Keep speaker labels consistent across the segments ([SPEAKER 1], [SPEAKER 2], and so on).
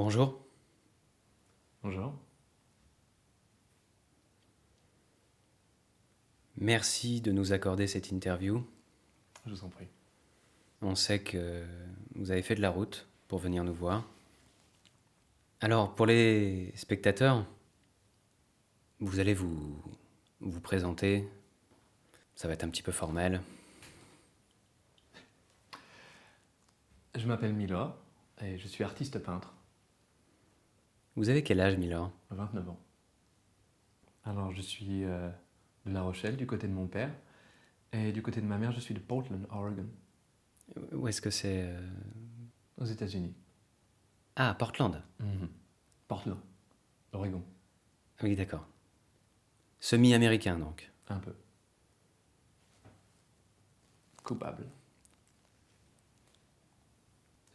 [SPEAKER 1] Bonjour,
[SPEAKER 2] Bonjour.
[SPEAKER 1] merci de nous accorder cette interview.
[SPEAKER 2] Je vous en prie.
[SPEAKER 1] On sait que vous avez fait de la route pour venir nous voir. Alors, pour les spectateurs, vous allez vous présenter. Ça va être un petit peu formel.
[SPEAKER 2] Je m'appelle Milor et je suis artiste peintre,
[SPEAKER 1] Vous avez quel âge, Milor?
[SPEAKER 2] 29 ans. Alors je suis de La Rochelle du côté de mon père et du côté de ma mère je suis de Portland, Oregon,
[SPEAKER 1] Où est-ce que c'est
[SPEAKER 2] aux États-Unis.
[SPEAKER 1] Ah, Portland.
[SPEAKER 2] Mhm. Portland, Oregon,
[SPEAKER 1] Oui, d'accord. Semi-américain, donc.
[SPEAKER 2] un peu. Coupable.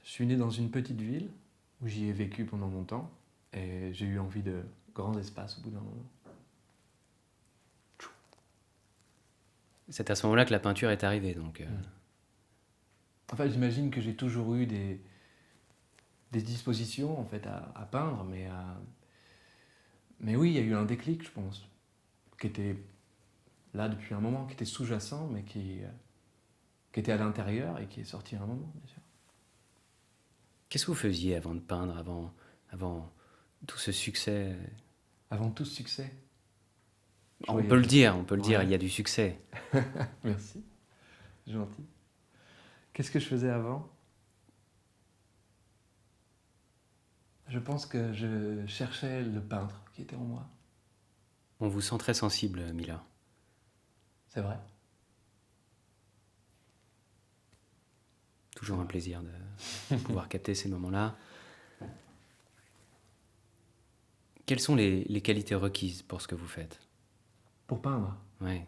[SPEAKER 2] Je suis né dans une petite ville où j'y ai vécu pendant longtemps et j'ai eu envie de grands espaces au bout d'un moment.
[SPEAKER 1] C'est à ce moment-là que la peinture est arrivée, donc.
[SPEAKER 2] Enfin, j'imagine que j'ai toujours eu des dispositions en fait à peindre, mais oui, il y a eu un déclic, je pense, qui était là depuis un moment, qui était sous-jacent, mais qui était à l'intérieur et qui est sorti à un moment, bien sûr.
[SPEAKER 1] Qu'est-ce que vous faisiez avant de peindre, avant tout ce succès?
[SPEAKER 2] Avant tout ce succès, je
[SPEAKER 1] On peut le
[SPEAKER 2] voyageais.
[SPEAKER 1] dire, on peut le dire,
[SPEAKER 2] Ouais,
[SPEAKER 1] il y a du succès.
[SPEAKER 2] merci, gentil. Qu'est-ce que je faisais avant? Je pense que je cherchais le peintre qui était en moi.
[SPEAKER 1] On vous sent très sensible, Milor.
[SPEAKER 2] C'est vrai, c'est
[SPEAKER 1] Toujours un
[SPEAKER 2] vrai.
[SPEAKER 1] plaisir de pouvoir capter ces moments-là. Quelles sont les qualités requises pour ce que vous faites?
[SPEAKER 2] Pour peindre,
[SPEAKER 1] Ouais.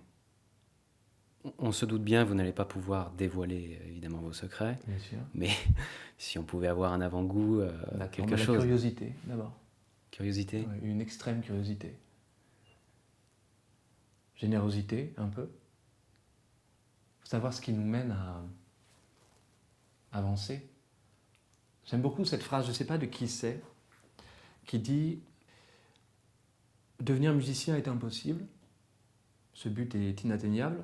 [SPEAKER 1] On se doute bien, vous n'allez pas pouvoir dévoiler évidemment vos secrets,
[SPEAKER 2] bien sûr.
[SPEAKER 1] mais si on pouvait avoir un avant-goût,
[SPEAKER 2] D'accord,
[SPEAKER 1] quelque
[SPEAKER 2] mais la
[SPEAKER 1] chose.
[SPEAKER 2] curiosité, d'abord.
[SPEAKER 1] Curiosité?
[SPEAKER 2] Ouais, une extrême curiosité. Générosité, un peu. Faut savoir ce qui nous mène à avancer. J'aime beaucoup cette phrase, je ne sais pas de qui c'est, qui dit devenir musicien est impossible, ce but est inatteignable,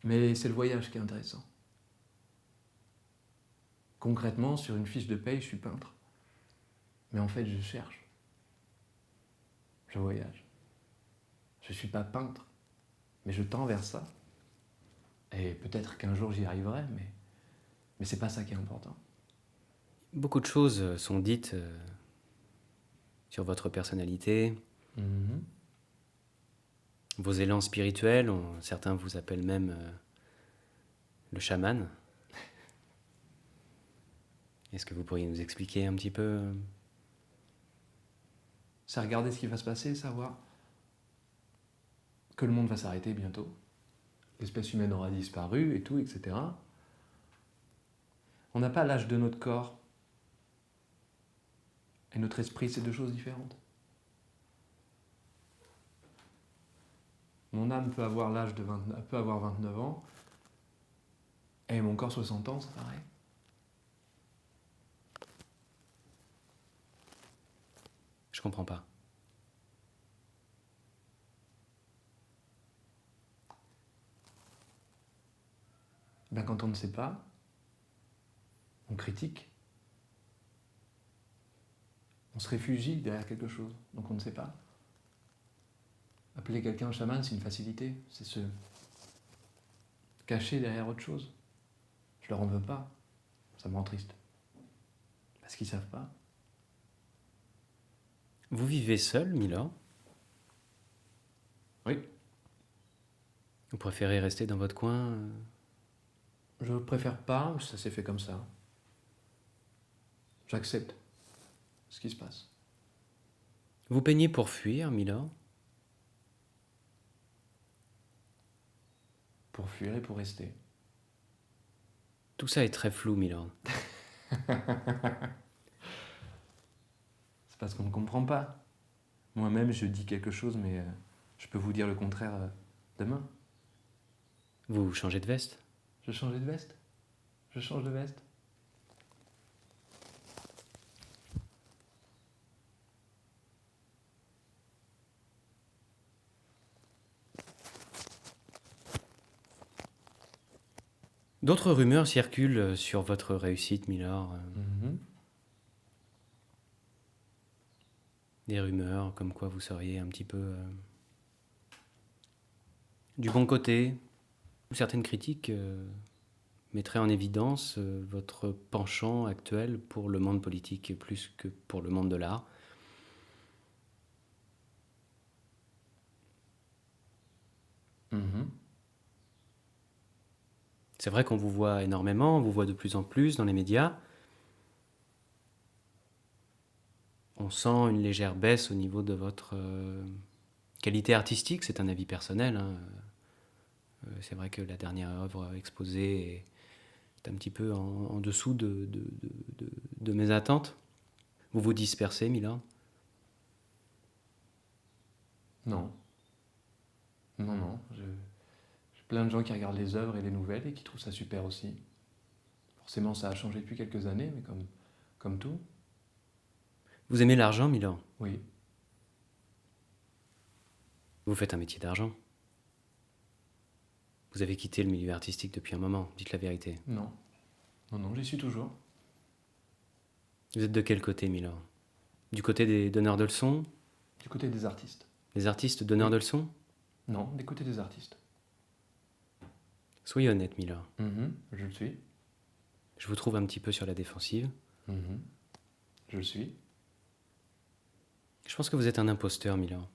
[SPEAKER 2] mais c'est le voyage qui est intéressant. Concrètement, sur une fiche de paye, je suis peintre. Mais en fait, je cherche, je voyage. Je ne suis pas peintre, mais je tends vers ça. Et peut-être qu'un jour j'y arriverai, mais c'est pas ça qui est important.
[SPEAKER 1] Beaucoup de choses sont dites sur votre personnalité,
[SPEAKER 2] Mhm.
[SPEAKER 1] vos élans spirituels. Certains vous appellent même le chaman. Est-ce que vous pourriez nous expliquer un petit peu
[SPEAKER 2] C'est regarder ce qui va se passer, savoir que le monde va s'arrêter bientôt, l'espèce humaine aura disparu et tout, etc. On n'a pas l'âge de notre corps et notre esprit, c'est deux choses différentes. Mon âme peut avoir l'âge de 29, peut avoir 29 ans, et mon corps 60 ans, c'est pareil.
[SPEAKER 1] Je comprends pas.
[SPEAKER 2] Ben, quand on ne sait pas, on critique, on se réfugie derrière quelque chose, donc on ne sait pas. Appeler quelqu'un chaman, c'est une facilité, c'est se cacher derrière autre chose. Je leur en veux pas, ça me rend triste. Parce qu'ils savent pas.
[SPEAKER 1] Vous vivez seul, Milor?
[SPEAKER 2] Oui,
[SPEAKER 1] Vous préférez rester dans votre coin
[SPEAKER 2] je préfère pas, ça s'est fait comme ça. J'accepte ce qui se passe.
[SPEAKER 1] Vous peignez pour fuir, Milor?
[SPEAKER 2] Pour fuir et pour rester.
[SPEAKER 1] Tout ça est très flou, Milord.
[SPEAKER 2] C'est parce qu'on ne comprend pas. Moi-même, je dis quelque chose, mais je peux vous dire le contraire demain.
[SPEAKER 1] Vous changez de veste?
[SPEAKER 2] Je changeais de veste. Je change de veste.
[SPEAKER 1] D'autres rumeurs circulent sur votre réussite, Milord.
[SPEAKER 2] Mhm.
[SPEAKER 1] Des rumeurs comme quoi vous seriez un petit peu du bon côté. Certaines critiques mettraient en évidence votre penchant actuel pour le monde politique plus que pour le monde de l'art.
[SPEAKER 2] Mhm.
[SPEAKER 1] C'est vrai qu'on vous voit énormément, on vous voit de plus en plus dans les médias. On sent une légère baisse au niveau de votre qualité artistique, c'est un avis personnel, hein. C'est vrai que la dernière œuvre exposée est un petit peu en dessous de mes attentes. Vous vous dispersez, Milord?
[SPEAKER 2] Non. Non, non. J'ai plein de gens qui regardent les œuvres et les nouvelles et qui trouvent ça super aussi. Forcément, ça a changé depuis quelques années, mais comme tout.
[SPEAKER 1] Vous aimez l'argent, Milord?
[SPEAKER 2] Oui.
[SPEAKER 1] Vous faites un métier d'argent. Vous avez quitté le milieu artistique depuis un moment, dites la vérité.
[SPEAKER 2] Non. Non, non, j'y suis toujours.
[SPEAKER 1] Vous êtes de quel côté, Milord? Du côté des donneurs de leçons?
[SPEAKER 2] Du côté des artistes.
[SPEAKER 1] Des artistes donneurs
[SPEAKER 2] Oui.
[SPEAKER 1] de leçons?
[SPEAKER 2] Non, du côté des artistes.
[SPEAKER 1] Soyez honnête, Milord.
[SPEAKER 2] Mhm. Je le suis.
[SPEAKER 1] Je vous trouve un petit peu sur la défensive.
[SPEAKER 2] Mhm. Je le suis.
[SPEAKER 1] Je pense que vous êtes un imposteur, Milord.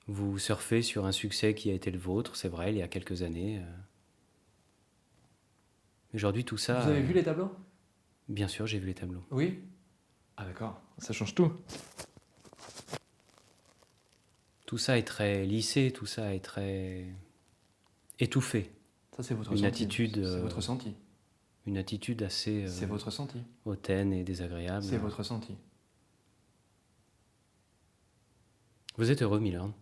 [SPEAKER 1] Vous surfez sur un succès qui a été le vôtre, c'est vrai, il y a quelques années. Aujourd'hui, tout ça...
[SPEAKER 2] Vous avez vu les tableaux?
[SPEAKER 1] Bien sûr, j'ai vu les tableaux.
[SPEAKER 2] Oui. Ah d'accord, ça change tout.
[SPEAKER 1] Tout ça est très lissé, tout ça est très étouffé.
[SPEAKER 2] Ça c'est votre
[SPEAKER 1] Une
[SPEAKER 2] senti.
[SPEAKER 1] attitude,
[SPEAKER 2] C'est votre senti.
[SPEAKER 1] Une attitude assez
[SPEAKER 2] C'est votre senti.
[SPEAKER 1] hautaine et désagréable.
[SPEAKER 2] C'est votre senti.
[SPEAKER 1] Vous êtes heureux, Milord?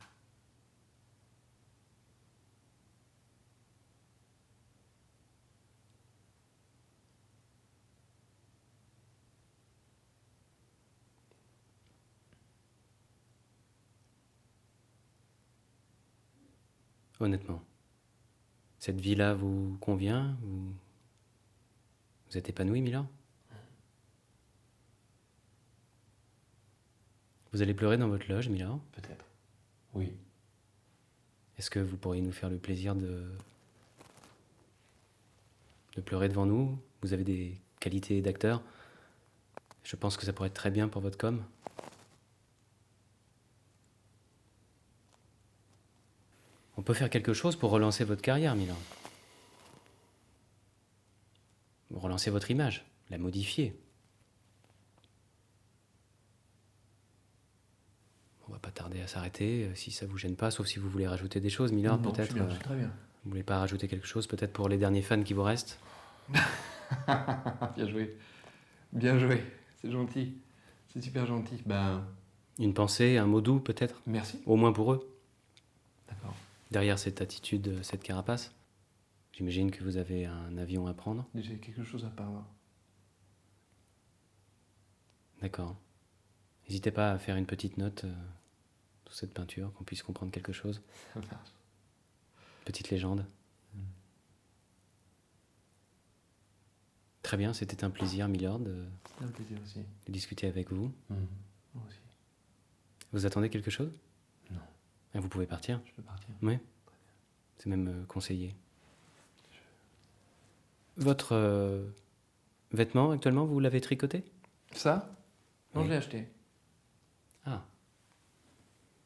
[SPEAKER 1] Honnêtement. Cette vie-là vous convient? Vous êtes épanoui, Milord? Vous allez pleurer dans votre loge, Milord?
[SPEAKER 2] Peut-être. Oui.
[SPEAKER 1] Est-ce que vous pourriez nous faire le plaisir de pleurer devant nous? Vous avez des qualités d'acteur. Je pense que ça pourrait être très bien pour votre com. On peut faire quelque chose pour relancer votre carrière, Milord. Relancer votre image, la modifier. On va pas tarder à s'arrêter, si ça vous gêne pas, sauf si vous voulez rajouter des choses, Milord,
[SPEAKER 2] Non,
[SPEAKER 1] peut-être.
[SPEAKER 2] je suis très bien.
[SPEAKER 1] Vous voulez pas rajouter quelque chose, peut-être pour les derniers fans qui vous restent?
[SPEAKER 2] Bien joué. Bien joué. C'est gentil. C'est super gentil. Ben,
[SPEAKER 1] Une pensée, un mot doux, peut-être?
[SPEAKER 2] merci.
[SPEAKER 1] Au moins pour eux.
[SPEAKER 2] D'accord.
[SPEAKER 1] Derrière cette attitude, cette carapace, j'imagine que vous avez un avion à prendre.
[SPEAKER 2] J'ai quelque chose à part.
[SPEAKER 1] D'accord. N'hésitez pas à faire une petite note sur cette peinture, qu'on puisse comprendre quelque chose.
[SPEAKER 2] Ça marche.
[SPEAKER 1] Petite légende. Très bien, c'était un plaisir, Milord,
[SPEAKER 2] C'était un plaisir aussi.
[SPEAKER 1] de discuter avec vous.
[SPEAKER 2] Moi aussi.
[SPEAKER 1] Vous attendez quelque chose?
[SPEAKER 2] Non.
[SPEAKER 1] Ah, vous pouvez partir?
[SPEAKER 2] Je peux partir.
[SPEAKER 1] Oui. C'est même conseillé. Votre vêtement, actuellement, vous l'avez tricoté?
[SPEAKER 2] Ça? Non,
[SPEAKER 1] Oui.
[SPEAKER 2] je l'ai acheté.